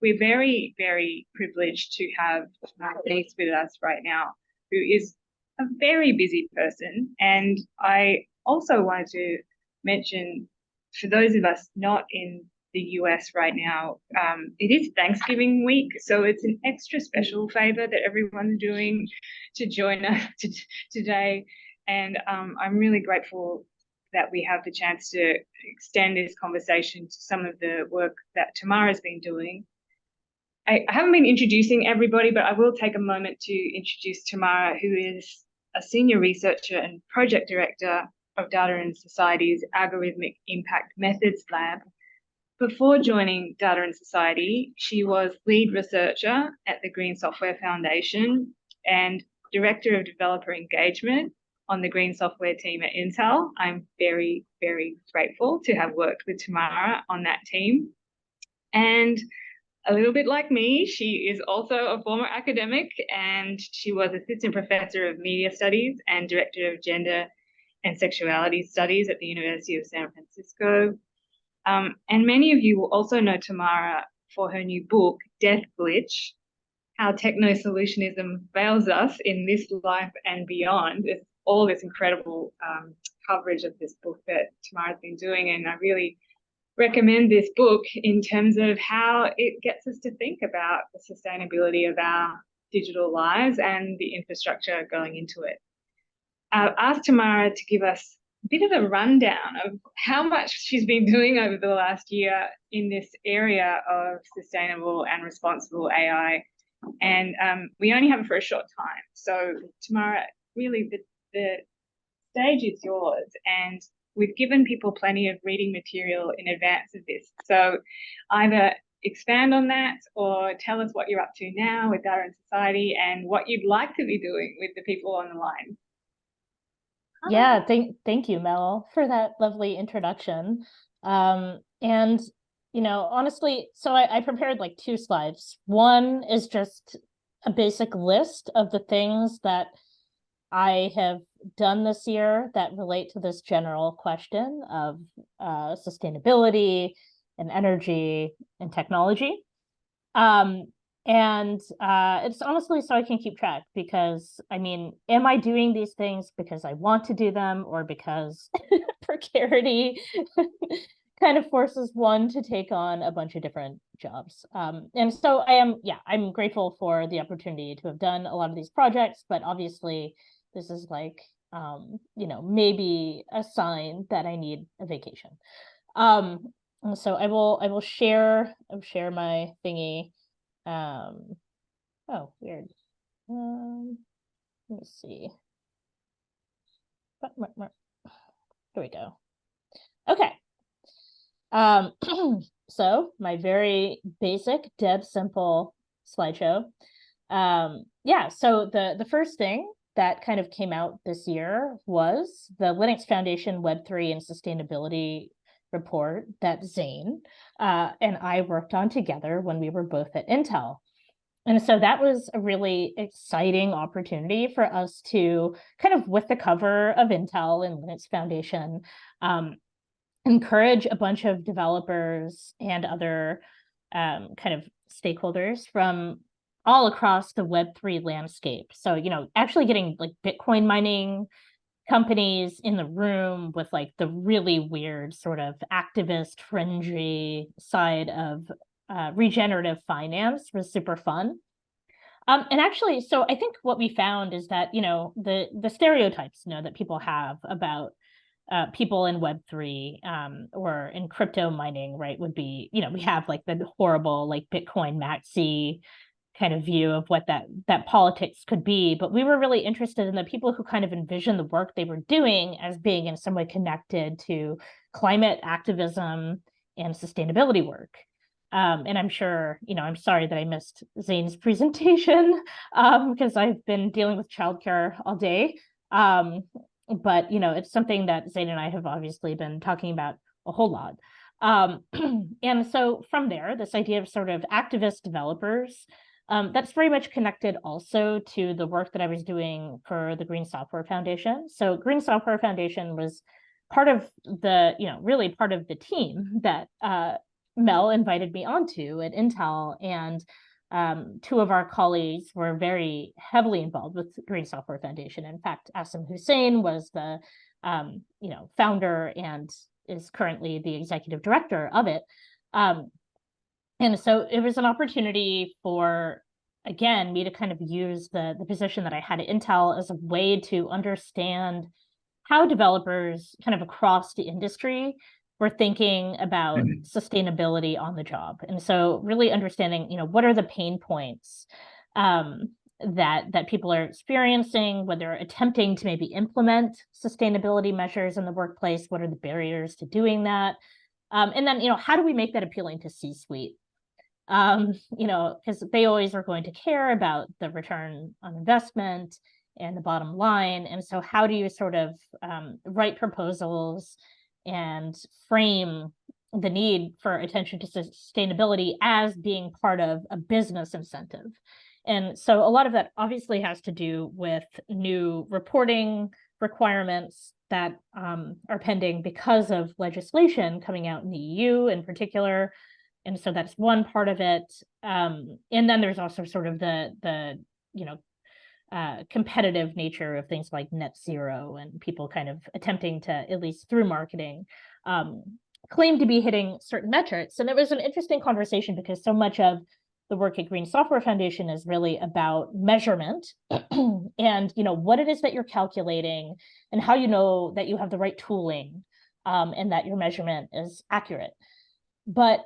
we're very, very privileged to have Denise with us right now, who is a very busy person. And I also wanted to mention, for those of us not in the US right now, it is Thanksgiving week, so it's an extra special favor that everyone's doing to join us today. And I'm really grateful that we have the chance to extend this conversation to some of the work that Tamara's been doing. I haven't been introducing everybody, but I will take a moment to introduce Tamara, who is a senior researcher and project director of Data and Society's Algorithmic Impact Methods Lab. Before joining Data and Society, she was lead researcher at the Green Software Foundation and director of developer engagement on the Green Software team at Intel. I'm very, very grateful to have worked with Tamara on that team. And a little bit like me, she is also a former academic, and she was assistant professor of media studies and director of gender and sexuality studies at the University of San Francisco. And many of you will also know Tamara for her new book, Death Glitch, How Techno-Solutionism Fails Us in This Life and Beyond. It's all this incredible coverage of this book that Tamara's been doing, and I really recommend this book in terms of how it gets us to think about the sustainability of our digital lives and the infrastructure going into it. I've asked Tamara to give us a bit of a rundown of how much she's been doing over the last year in this area of sustainable and responsible AI. And we only have her for a short time. So Tamara, really the stage is yours, and we've given people plenty of reading material in advance of this. So either expand on that or tell us what you're up to now with Data and Society and what you'd like to be doing with the people on the line. Yeah, thank you, Mel, for that lovely introduction. And, honestly, so I prepared like 2 slides. One is just a basic list of the things that I have done this year that relate to this general question of sustainability and energy and technology. And it's honestly so I can keep track, because I mean, am I doing these things because I want to do them, or because precarity kind of forces one to take on a bunch of different jobs? And so I'm grateful for the opportunity to have done a lot of these projects, but obviously this is like, maybe a sign that I need a vacation. So I will share my thingy. Oh, weird. Let me see. Here we go. Okay. So my very basic, dead simple slideshow. So the first thing that kind of came out this year was the Linux Foundation Web3 and Sustainability report that Zane and I worked on together when we were both at Intel. And so that was a really exciting opportunity for us to kind of, with the cover of Intel and Linux Foundation, encourage a bunch of developers and other kind of stakeholders from all across the Web3 landscape. So, actually getting like Bitcoin mining companies in the room with like the really weird sort of activist fringy side of regenerative finance was super fun. And actually, so I think what we found is that, the stereotypes, that people have about people in Web3 or in crypto mining, right, would be, we have like the horrible like Bitcoin maxi kind of view of what that politics could be. But we were really interested in the people who kind of envisioned the work they were doing as being in some way connected to climate activism and sustainability work. And I'm sure, I'm sorry that I missed Zane's presentation because I've been dealing with childcare all day. But, it's something that Zane and I have obviously been talking about a whole lot. And so from there, this idea of sort of activist developers, that's very much connected also to the work that I was doing for the Green Software Foundation. So Green Software Foundation was part of the, really part of the team that Mel invited me onto at Intel, and two of our colleagues were very heavily involved with Green Software Foundation. In fact, Asim Hussain was the founder and is currently the executive director of it. And so it was an opportunity for, again, me to kind of use the position that I had at Intel as a way to understand how developers kind of across the industry were thinking about sustainability on the job. And so really understanding, what are the pain points that people are experiencing when they're attempting to maybe implement sustainability measures in the workplace? What are the barriers to doing that? And then, how do we make that appealing to C-suite? Because they always are going to care about the return on investment and the bottom line. And so how do you sort of write proposals and frame the need for attention to sustainability as being part of a business incentive? And so a lot of that obviously has to do with new reporting requirements that are pending because of legislation coming out in the EU in particular. And so that's one part of it. And then there's also sort of the competitive nature of things like net zero and people kind of attempting to, at least through marketing, claim to be hitting certain metrics. And it was an interesting conversation because so much of the work at Green Software Foundation is really about measurement and what it is that you're calculating and how you know that you have the right tooling and that your measurement is accurate. But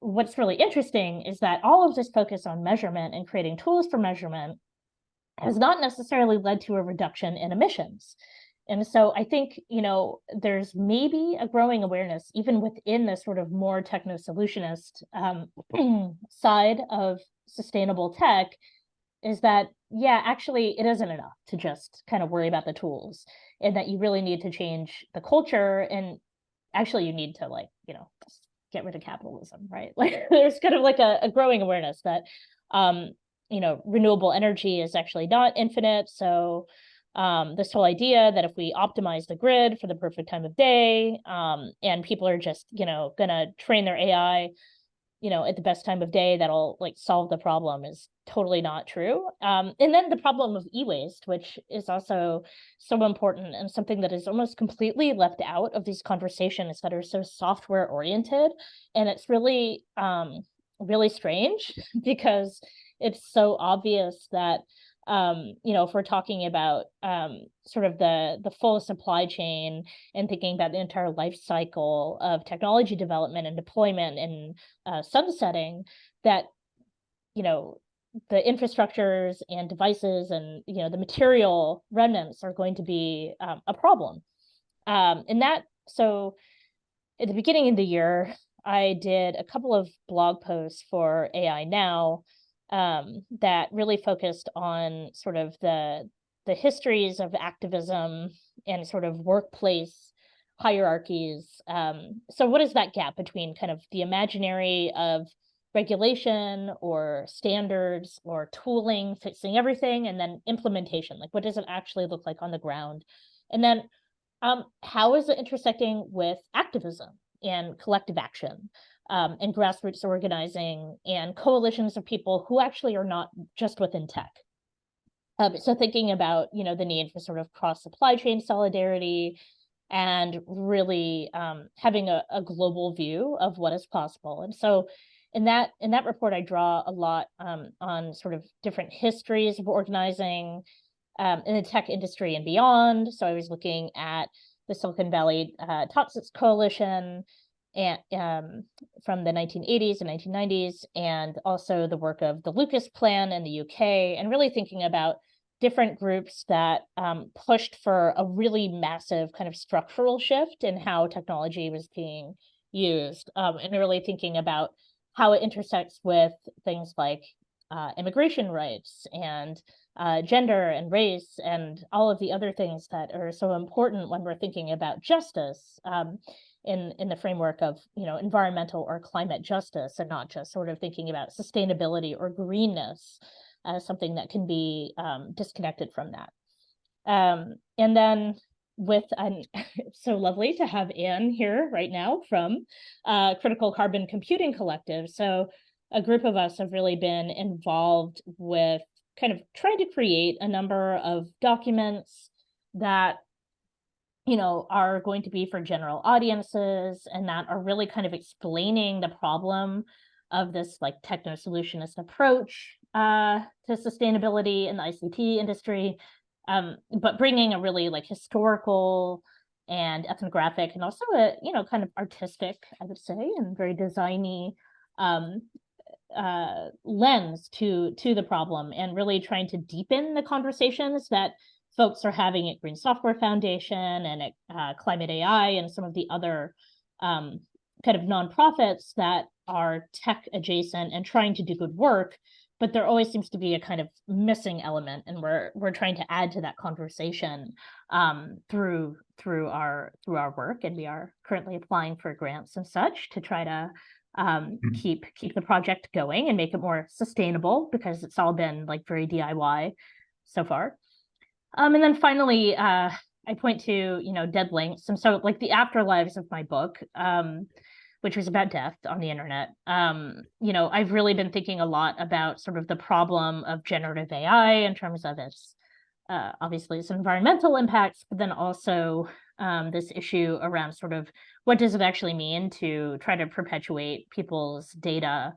what's really interesting is that all of this focus on measurement and creating tools for measurement has not necessarily led to a reduction in emissions. And so I think, there's maybe a growing awareness, even within the sort of more techno-solutionist side of sustainable tech, is that, actually, it isn't enough to just kind of worry about the tools, and that you really need to change the culture. And actually, you need to, get rid of capitalism, right? Like, there's kind of like a growing awareness that, renewable energy is actually not infinite. So this whole idea that if we optimize the grid for the perfect time of day, and people are just, gonna train their AI, at the best time of day, that'll solve the problem, is totally not true. And then the problem of e-waste, which is also so important and something that is almost completely left out of these conversations that are so software oriented. And it's really, really strange because it's so obvious that if we're talking about sort of the full supply chain and thinking about the entire life cycle of technology development and deployment and sunsetting, that the infrastructures and devices and the material remnants are going to be a problem. And that, so at the beginning of the year, I did a couple of blog posts for AI Now that really focused on sort of the histories of activism and sort of workplace hierarchies. So what is that gap between kind of the imaginary of regulation or standards or tooling fixing everything, and then implementation? Like, what does it actually look like on the ground? And then how is it intersecting with activism and collective action? And grassroots organizing and coalitions of people who actually are not just within tech. So thinking about, the need for sort of cross supply chain solidarity and really having a global view of what is possible. And so in that report, I draw a lot on sort of different histories of organizing in the tech industry and beyond. So I was looking at the Silicon Valley Toxics Coalition, and from the 1980s and 1990s, and also the work of the Lucas Plan in the UK, and really thinking about different groups that pushed for a really massive kind of structural shift in how technology was being used, and really thinking about how it intersects with things like immigration rights and gender and race and all of the other things that are so important when we're thinking about justice in the framework of environmental or climate justice, and not just sort of thinking about sustainability or greenness as something that can be disconnected from that. And then it's so lovely to have Anne here right now from Critical Carbon Computing Collective. So a group of us have really been involved with kind of trying to create a number of documents that, you know, are going to be for general audiences and that are really kind of explaining the problem of this like techno-solutionist approach to sustainability in the ICT industry, but bringing a really like historical and ethnographic and also a, you know, kind of artistic, I would say, and very designy lens to the problem, and really trying to deepen the conversations that folks are having at Green Software Foundation and at Climate AI and some of the other kind of nonprofits that are tech adjacent and trying to do good work, but there always seems to be a kind of missing element, and we're trying to add to that conversation through our work, and we are currently applying for grants and such to try to keep the project going and make it more sustainable, because it's all been like very DIY so far. And then finally, I point to, you know, dead links. And so like the afterlives of my book, which was about death on the internet, you know, I've really been thinking a lot about sort of the problem of generative AI in terms of its, obviously its environmental impacts, but then also this issue around sort of what does it actually mean to try to perpetuate people's data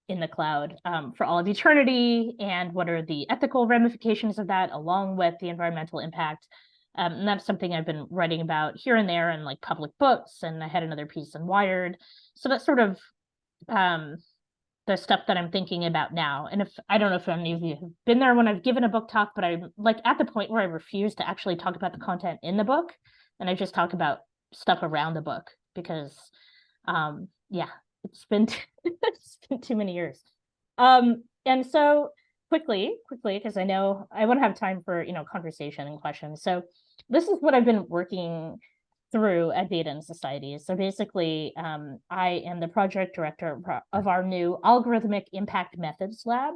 in the cloud for all of eternity, and what are the ethical ramifications of that, along with the environmental impact. And that's something I've been writing about here and there in like public books, and I had another piece in Wired. So that's sort of the stuff that I'm thinking about now. And if I don't know if any of you have been there when I've given a book talk, but I'm like at the point where I refuse to actually talk about the content in the book, and I just talk about stuff around the book, because yeah, it's been too many years. And so quickly, because I know I want to have time for, you know, conversation and questions. So this is what I've been working through at Data and Society. So basically, I am the project director of our new Algorithmic Impact Methods Lab.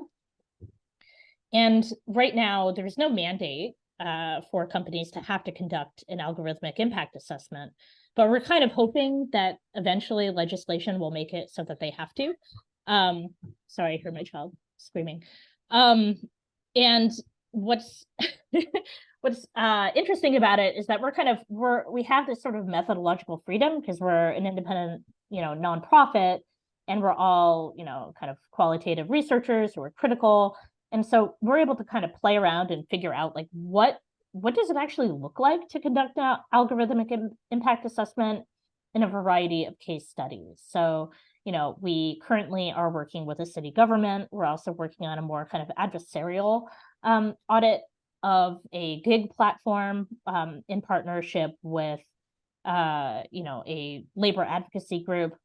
And right now, there's no mandate for companies to have to conduct an algorithmic impact assessment, but we're kind of hoping that eventually legislation will make it so that they have to. Sorry, I heard my child screaming. And what's interesting about it is that we have this sort of methodological freedom, because we're an independent, you know, nonprofit, and we're all, you know, kind of qualitative researchers who are critical. And so we're able to kind of play around and figure out like what does it actually look like to conduct an algorithmic impact assessment in a variety of case studies. So, you know, we currently are working with a city government. We're also working on a more kind of adversarial audit of a gig platform in partnership with, you know, a labor advocacy group,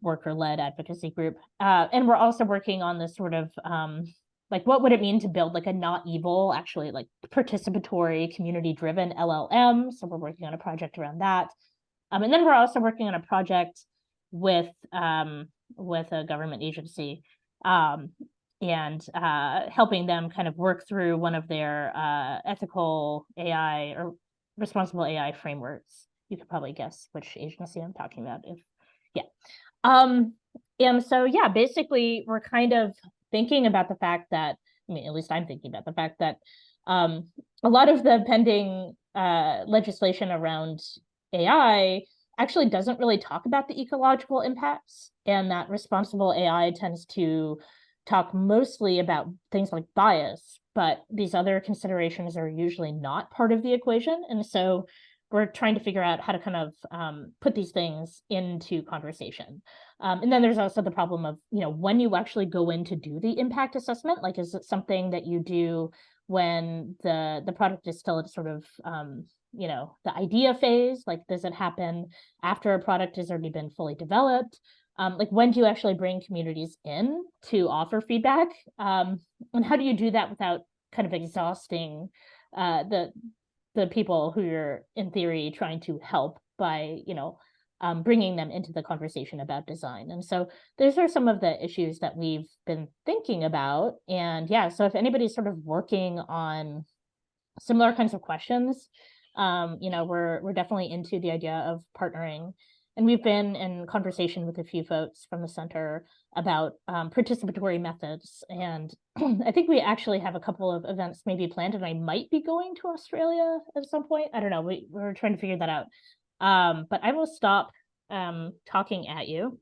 worker-led advocacy group. And we're also working on this sort of like, what would it mean to build like a not evil, actually like participatory, community-driven LLM? So we're working on a project around that. And then we're also working on a project with a government agency and helping them kind of work through one of their ethical AI or responsible AI frameworks. You could probably guess which agency I'm talking about. And so, yeah, basically, we're kind of thinking about the fact that, I mean, at least I'm thinking about the fact that a lot of the pending legislation around AI actually doesn't really talk about the ecological impacts, and that responsible AI tends to talk mostly about things like bias, but these other considerations are usually not part of the equation. And so we're trying to figure out how to kind of put these things into conversation. And then there's also the problem of, you know, when you actually go in to do the impact assessment, like, is it something that you do when the product is still at sort of, you know, the idea phase? Like, does it happen after a product has already been fully developed? Like, when do you actually bring communities in to offer feedback? And how do you do that without kind of exhausting the people who you're in theory trying to help by, you know, bringing them into the conversation about design? And so those are some of the issues that we've been thinking about. And yeah, so if anybody's sort of working on similar kinds of questions. You know, we're definitely into the idea of partnering, and we've been in conversation with a few folks from the center about participatory methods. And I think we actually have a couple of events maybe planned, and I might be going to Australia at some point. I don't know. We're trying to figure that out. But I will stop talking at you